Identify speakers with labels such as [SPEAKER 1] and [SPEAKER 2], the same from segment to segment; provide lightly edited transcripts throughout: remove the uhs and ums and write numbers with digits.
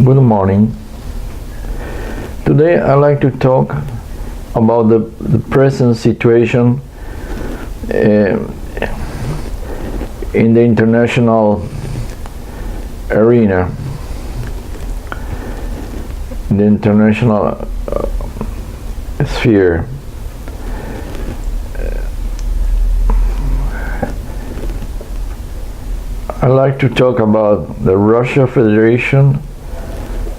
[SPEAKER 1] Good morning. Today I'd like to talk about the present situation in the international arena, the international sphere. I'd like to talk about the Russia Federation,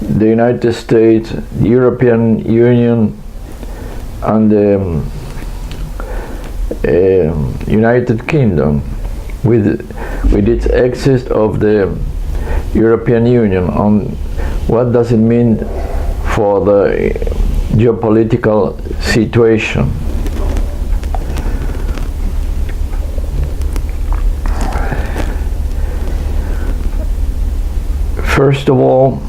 [SPEAKER 1] the United States, the European Union, and the United Kingdom with its exit of the European Union, on what does it mean for the geopolitical situation. First of all,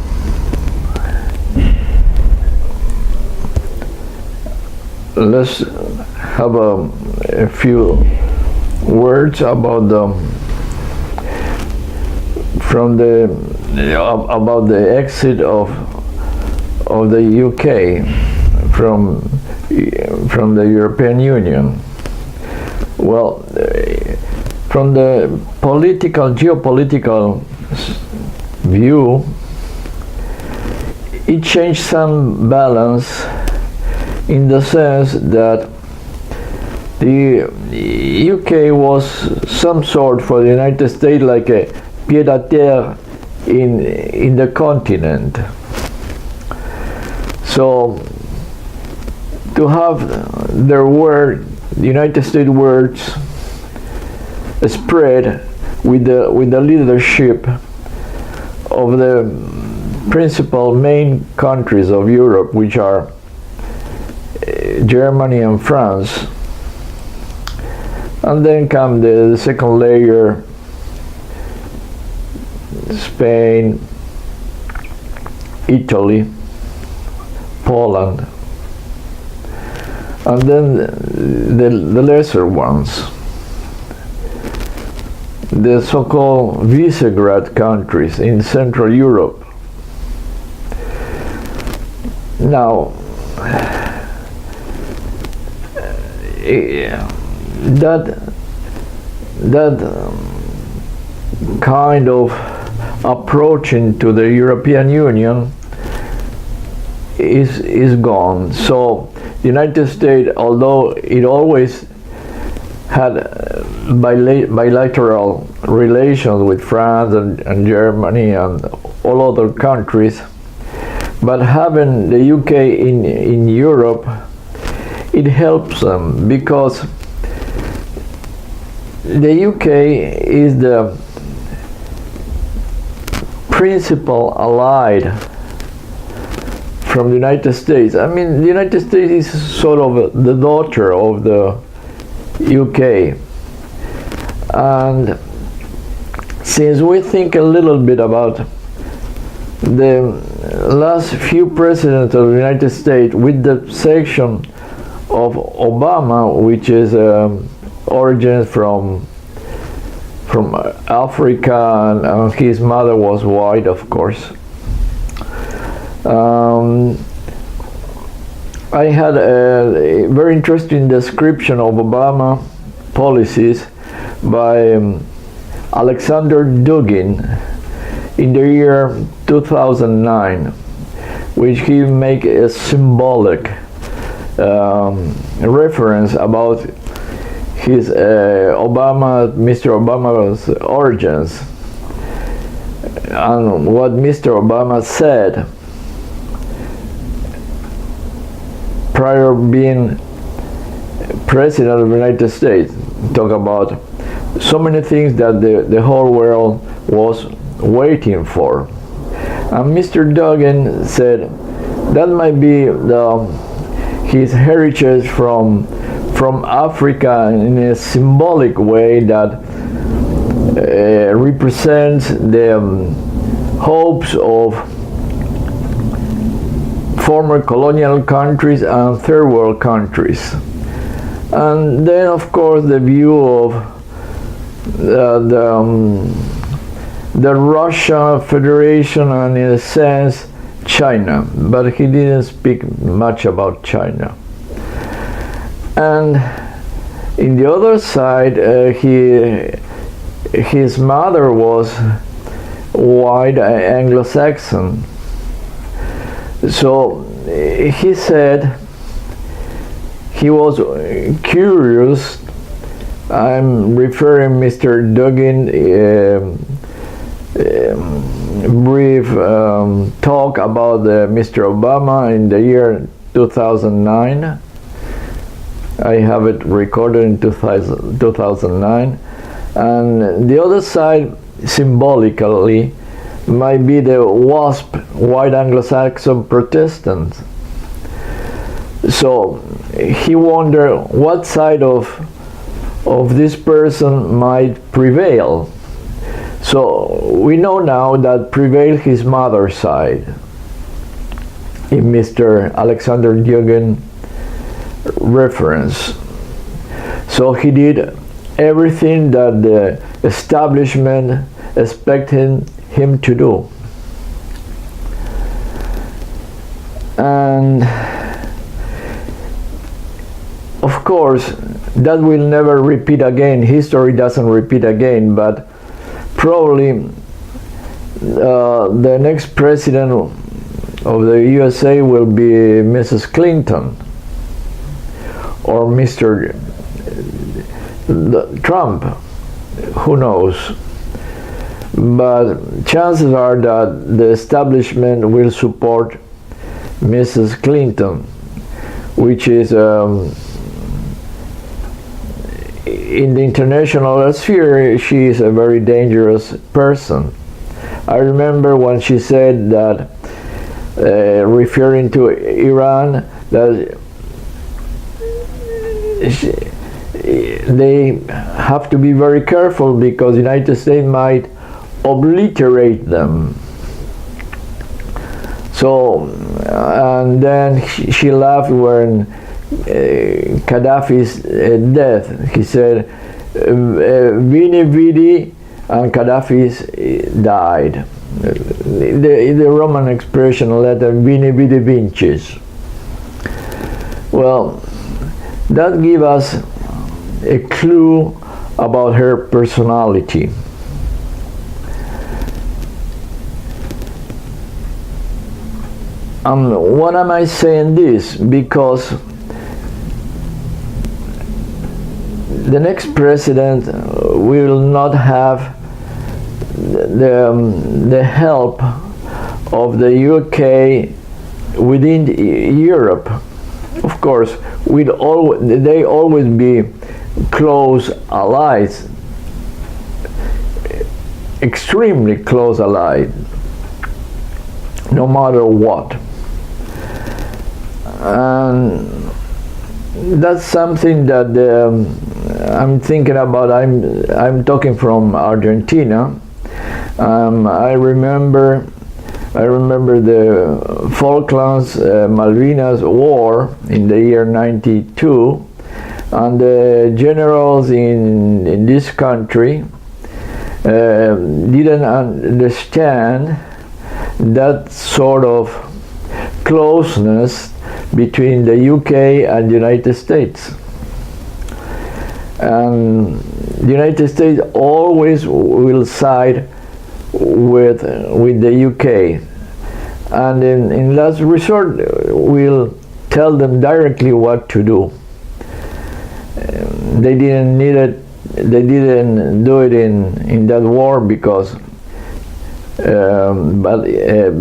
[SPEAKER 1] let's have a few words about about the exit of the UK from the European Union. Well, from the geopolitical view, it changed some balance, in the sense that the UK was some sort for the United States like a pied-à-terre in the continent. So to have their word, the United States words, spread with the leadership of the principal main countries of Europe, which are Germany and France, and then come the second layer, Spain, Italy, Poland, and then the lesser ones, the so-called Visegrad countries in Central Europe. Now, that kind of approach into the European Union is gone. So the United States, although it always had bilateral relations with France and Germany and all other countries, but having the UK in Europe, it helps them, because the UK is the principal allied from the United States. I mean, the United States is sort of the daughter of the UK. And since we think a little bit about the last few presidents of the United States, with the section of Obama, which is origins from Africa, and his mother was white, of course. I had a very interesting description of Obama policies by Alexander Dugin in the year 2009, which he make a symbolic reference about his Mr. Obama's origins, and what Mr. Obama said prior being president of the United States. Talk about so many things that the whole world was waiting for. And Mr. Duggan said that might be his heritage from Africa, in a symbolic way that represents the hopes of former colonial countries and third world countries. And then, of course, the view of the Russian Federation and, in a sense, China, but he didn't speak much about China. And in the other side, his mother was white Anglo-Saxon. So he said he was curious. I'm referring Mr. Duggan brief talk about Mr. Obama in the year 2009. I have it recorded in 2009. And the other side, symbolically, might be the WASP, white Anglo-Saxon Protestants. So he wondered what side of this person might prevail. So we know now that prevailed his mother's side in Mr. Alexander Duggan reference. So he did everything that the establishment expected him to do. And of course, that will never repeat again. History doesn't repeat again, but probably the next president of the USA will be Mrs. Clinton or Mr. Trump, who knows. But chances are that the establishment will support Mrs. Clinton, which is in the international sphere, she is a very dangerous person. I remember when she said that, referring to Iran, that they have to be very careful because the United States might obliterate them. So, and then she laughed when Gaddafi's death. He said, Vini Vidi, and Gaddafi died. The Roman expression letter Vini Vidi Vincis. Well, that gives us a clue about her personality. What am I saying this? Because the next president will not have the help of the UK within Europe. Of course, they always be close allies, extremely close allies, no matter what. And that's something that I'm thinking about. I'm talking from Argentina. I remember the Falklands Malvinas War in the year '92, and the generals in this country didn't understand that sort of closeness between the UK and the United States. And the United States always will side with the UK, and in last resort will tell them directly what to do. They didn't need it. They didn't do it in that war because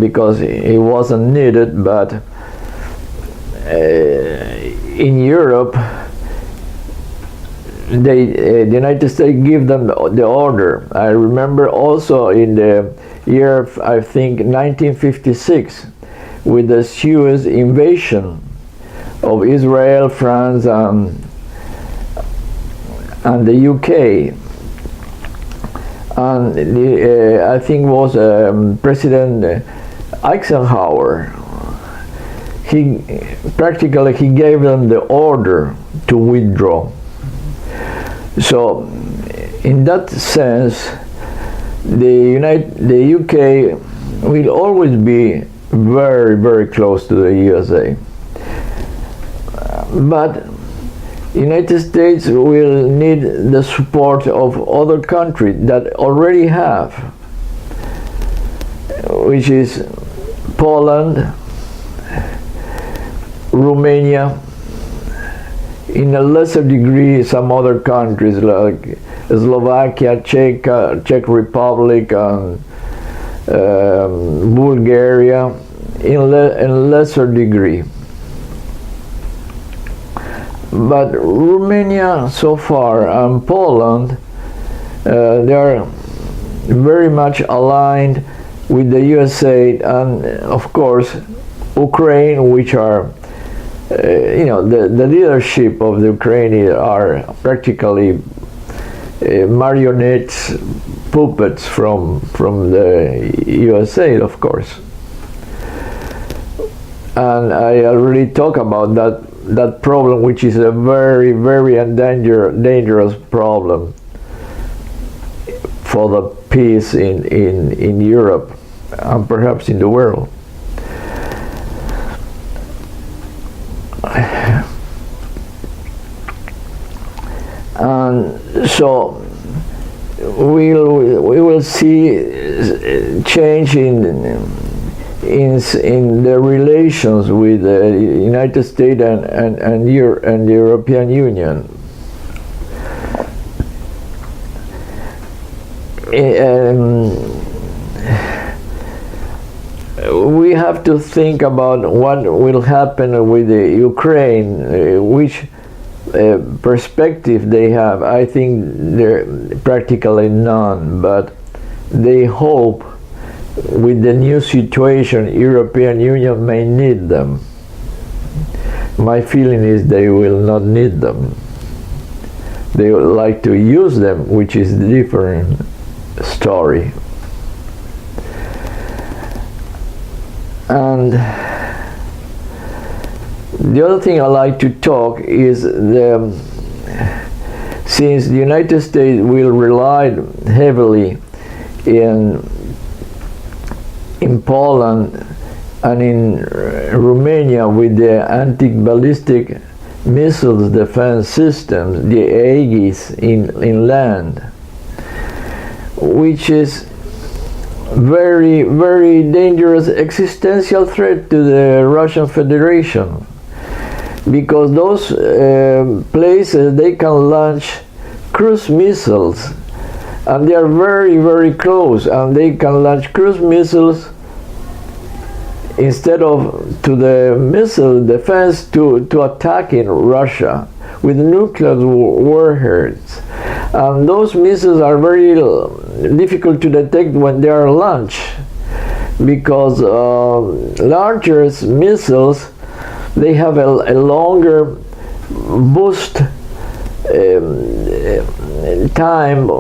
[SPEAKER 1] because it wasn't needed. But in Europe, the United States give them the order. I remember also in the year, I think, 1956, with the Suez invasion of Israel, France, and the UK. And I think was President Eisenhower. He gave them the order to withdraw. So in that sense, the UK will always be very, very close to the USA. But United States will need the support of other countries that already have, which is Poland, Romania, in a lesser degree some other countries like Slovakia, Czech Republic, and Bulgaria in lesser degree. But Romania so far and Poland, they are very much aligned with the USA, and of course Ukraine, which are the leadership of the Ukraine are practically marionettes, puppets from the USA, of course. And I already talked about that problem, which is a very, very dangerous problem for the peace in Europe and perhaps in the world. And so we will see change in the relations with the United States and the European Union. We have to think about what will happen with the Ukraine, which perspective they have. I think they're practically none, but they hope with the new situation European Union may need them. My feeling is they will not need them. They would like to use them, which is a different story. And the other thing I like to talk is since the United States will rely heavily in Poland and in Romania with the anti-ballistic missiles defense systems, the Aegis in land, which is very, very dangerous existential threat to the Russian Federation, because those places, they can launch cruise missiles, and they are very, very close, and they can launch cruise missiles instead of to the missile defense to attacking Russia with nuclear warheads. And those missiles are very difficult to detect when they are launched, because larger missiles, they have a longer boost time,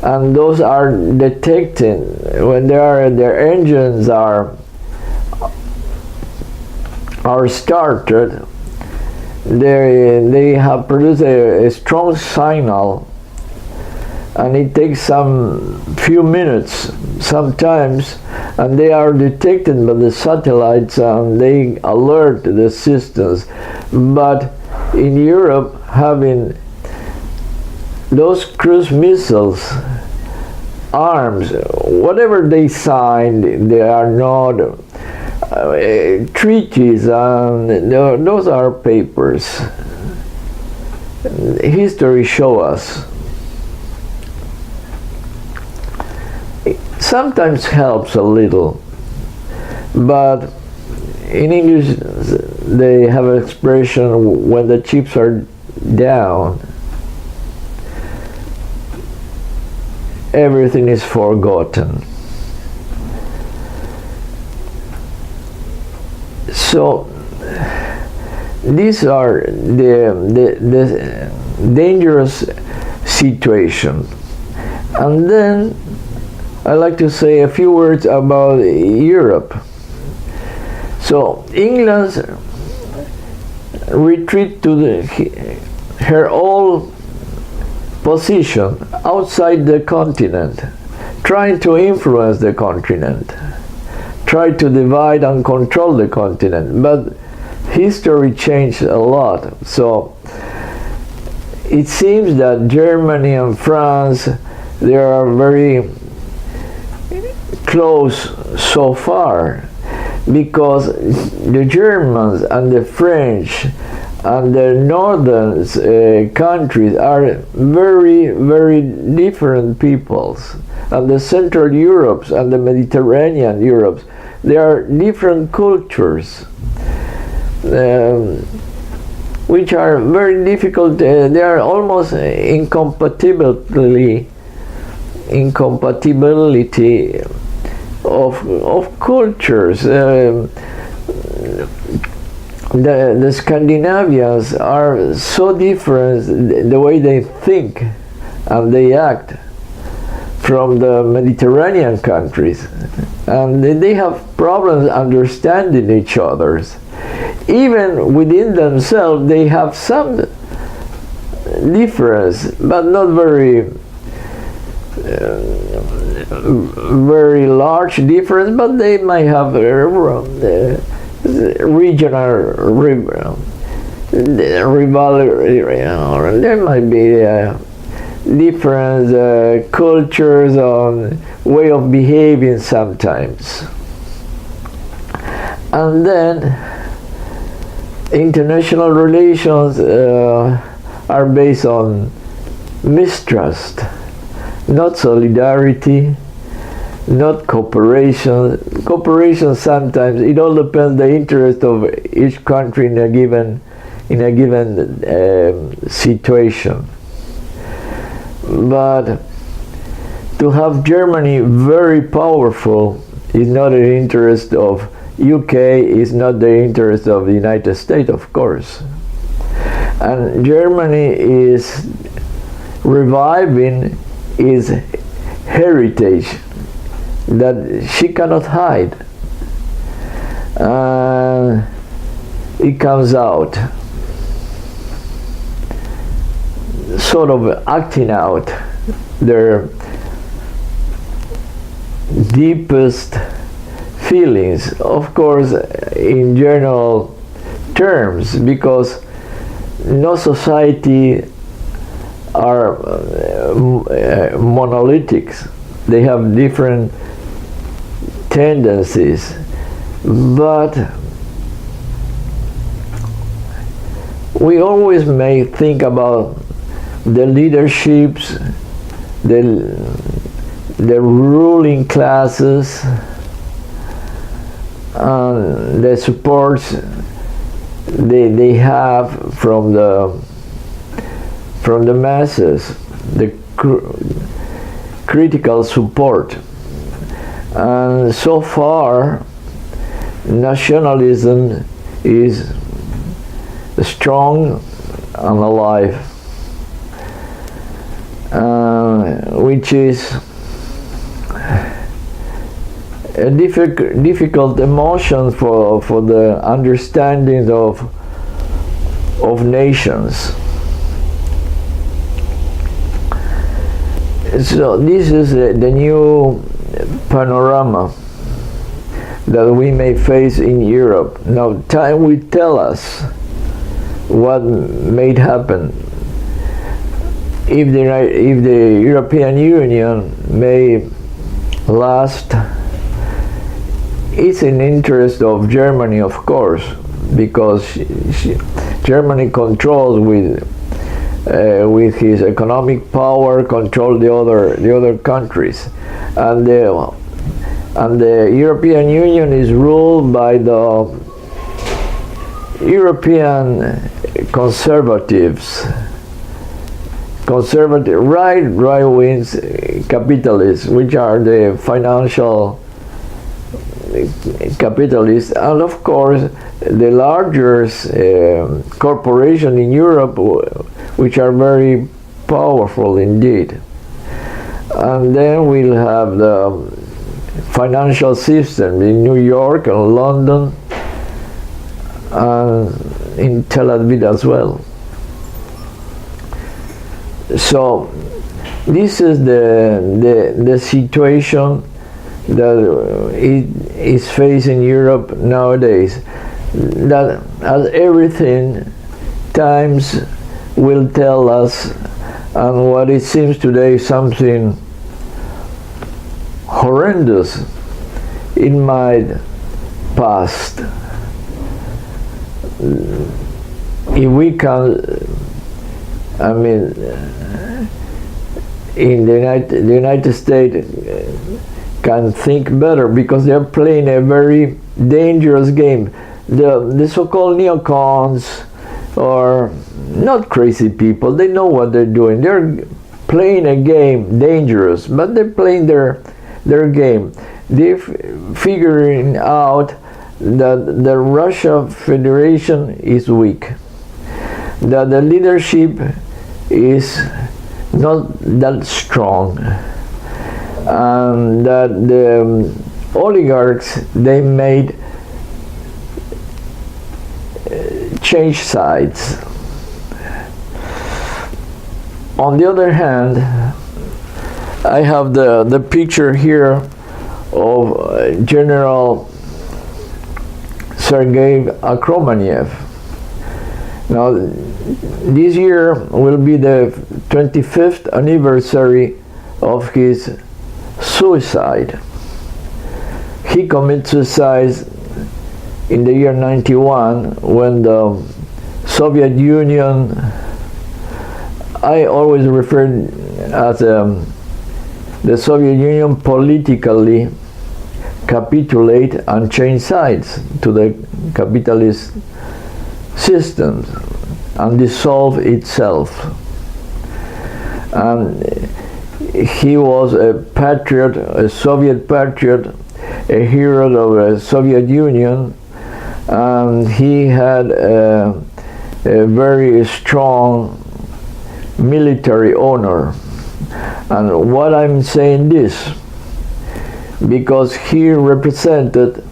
[SPEAKER 1] and those are detected when their engines are started. They have produced a strong signal, and it takes some few minutes sometimes, and they are detected by the satellites and they alert the systems. But in Europe, having those cruise missiles arms, whatever they signed, they are not treaties, and those are papers. History shows us. It sometimes helps a little, but in English they have an expression, when the chips are down, everything is forgotten. So these are the dangerous situation. And then I like to say a few words about Europe. So England's retreat to her old position outside the continent, trying to influence the continent, try to divide and control the continent, but history changed a lot. So it seems that Germany and France, they are very close so far, because the Germans and the French and the northern countries are very, very different peoples, and the Central Europes and the Mediterranean Europes, they are different cultures, which are very difficult. They are almost incompatibility of cultures. The Scandinavians are so different, the way they think and they act, from the Mediterranean countries, and they have problems understanding each other. Even within themselves, they have some difference, but not very very large difference, but they might have regional rivalry. There might be different cultures on way of behaving sometimes. And then international relations are based on mistrust, not solidarity, not cooperation. Cooperation sometimes, it all depends the interest of each country in a given situation. But to have Germany very powerful is not the interest of UK, is not the interest of the United States, of course. And Germany is reviving its heritage that she cannot hide. It comes out, sort of acting out their deepest feelings, of course, in general terms, because no society are monolithic. They have different tendencies, but we always may think about the leaderships, the ruling classes, the supports they have from the masses, the critical support. And so far, nationalism is strong and alive, which is a difficult emotion for the understanding of nations. So this is the new panorama that we may face in Europe. Now time will tell us what may happen. If the European Union may last, it's in interest of Germany, of course, because Germany controls with his economic power, control the other countries, and the European Union is ruled by the European conservatives, right wings capitalists, which are the financial capitalists, and of course the largest corporation in Europe, which are very powerful indeed. And then we'll have the financial system in New York and London and in Tel Aviv as well. So This is the situation that it is facing Europe nowadays. That as everything, times will tell us, and what it seems today something horrendous in my past. If we can, I mean, in the United States can think better, because they're playing a very dangerous game. The so-called neocons are not crazy people. They know what they're doing. They're playing a game, dangerous, but they're playing their game. They're figuring out that the Russia Federation is weak, that the leadership is not that strong, and that the oligarchs, they made change sides. On the other hand, I have the picture here of General Sergei Akhromaniev. Now, this year will be the 25th anniversary of his suicide. He committed suicide in the year 91 when the Soviet Union, I always refer as the Soviet Union, politically capitulate and change sides to the capitalist system and dissolve itself. And he was a patriot, a Soviet patriot, a hero of the Soviet Union, and he had a very strong military honor. And what I'm saying this, because he represented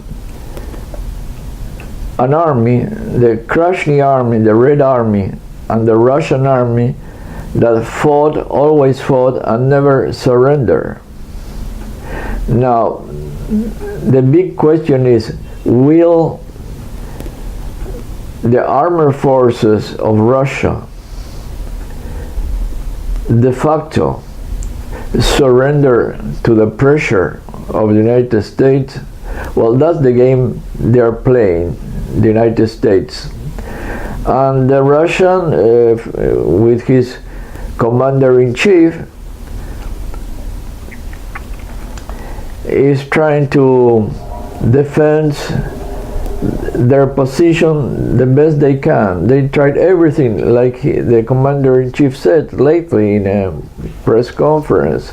[SPEAKER 1] an army, the Krasny Army, the Red Army, and the Russian Army that fought, always fought, and never surrendered. Now, the big question is, will the armed forces of Russia de facto surrender to the pressure of the United States? Well, that's the game they're playing, the United States. And the Russian, with his commander-in-chief, is trying to defend their position the best they can. They tried everything, like the commander-in-chief said lately in a press conference.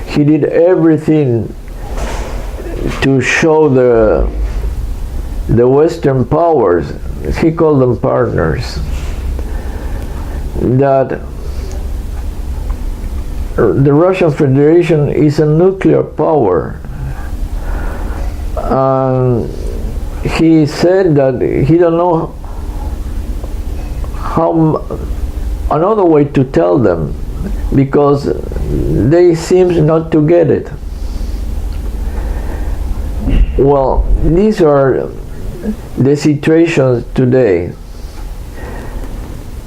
[SPEAKER 1] He did everything to show the Western powers, he called them partners, that the Russian Federation is a nuclear power. He said that he don't know how another way to tell them, because they seem not to get it. Well, these are the situations today.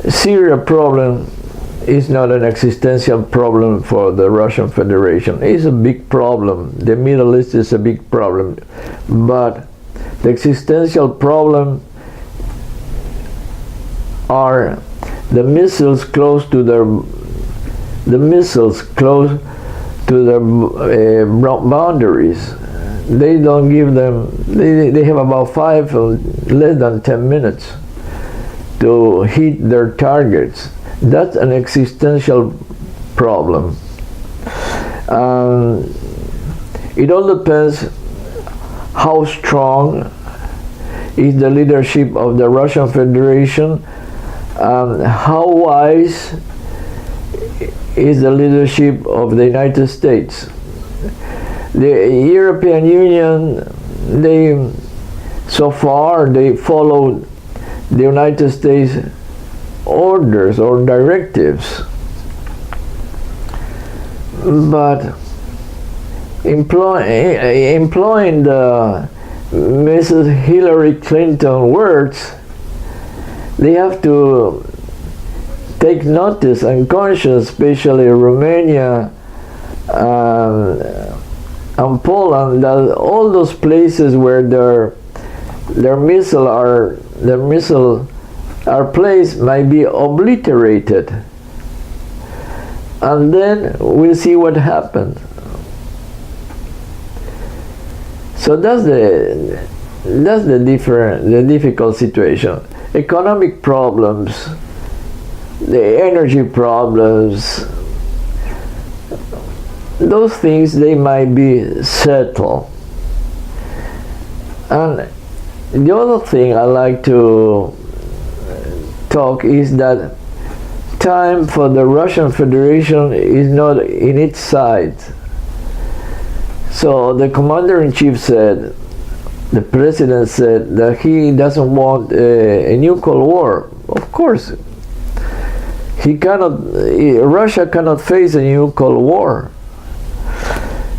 [SPEAKER 1] Syria problem is not an existential problem for the Russian Federation. It's a big problem. The Middle East is a big problem. But the existential problem are the missiles close to their boundaries. They don't give them, they have about less than 10 minutes to hit their targets. That's an existential problem. It all depends how strong is the leadership of the Russian Federation, and how wise is the leadership of the United States. The European Union, so far they followed the United States orders or directives. But employing the Mrs. Hillary Clinton words, they have to take notice and conscience, especially Romania and Poland, that all those places where their missiles are placed might be obliterated, and then we'll see what happens. So that's the difficult situation. Economic problems, the energy problems, those things, they might be settled. And the other thing I like to talk is that time for the Russian Federation is not in its side. So the commander-in-chief said, the president said that he doesn't want a new Cold War. Of course, Russia cannot face a new Cold War.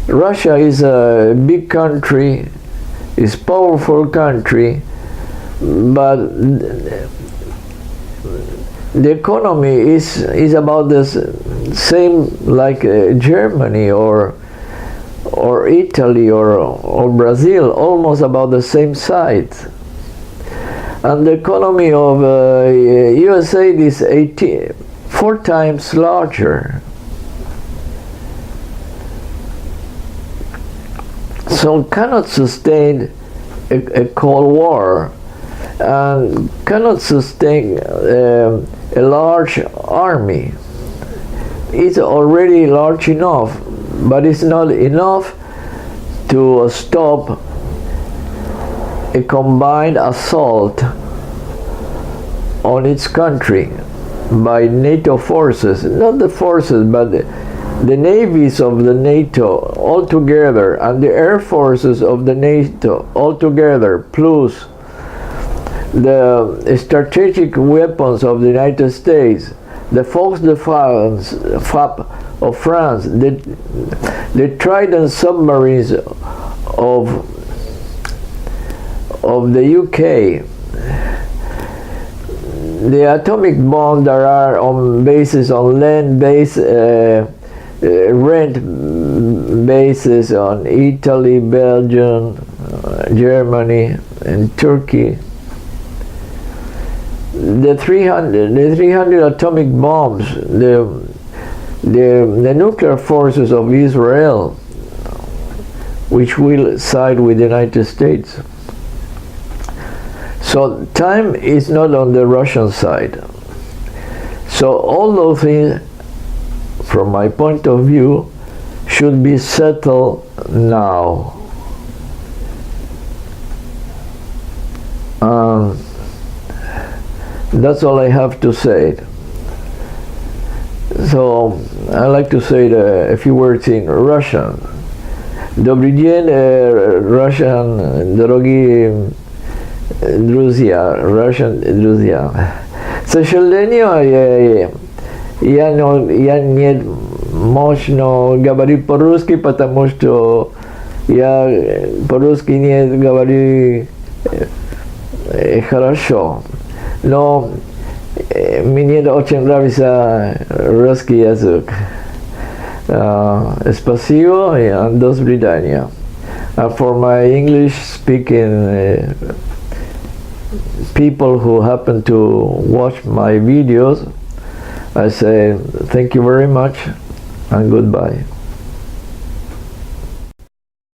[SPEAKER 1] Russia is a big country, is powerful country, but the economy is about the same like Germany or Italy or Brazil, almost about the same size. And the economy of USA is 4 times larger. So cannot sustain a Cold War and cannot sustain a large army. It's already large enough, but it's not enough to stop a combined assault on its country by NATO forces, not the forces, but the navies of the NATO all together and the air forces of the NATO all together, plus the strategic weapons of the United States, the Volksdefense of France, the Trident submarines of the UK, the atomic bombs that are on bases, on land-based, rent bases on Italy, Belgium, Germany, and Turkey. The 300 atomic bombs, the nuclear forces of Israel, which will side with the United States. So time is not on the Russian side. So all those things, from my point of view, should be settled now. That's all I have to say. So I like to say a few words in Russian. Добрый день, Russian, дорогие друзья, Russian друзья. К сожалению, я не мощно говорю по-русски, потому что я по-русски не говорю хорошо. Но мне очень нравится русский язык. Спасибо и до свидания. For my English speaking people who happen to watch my videos, I say thank you very much and goodbye.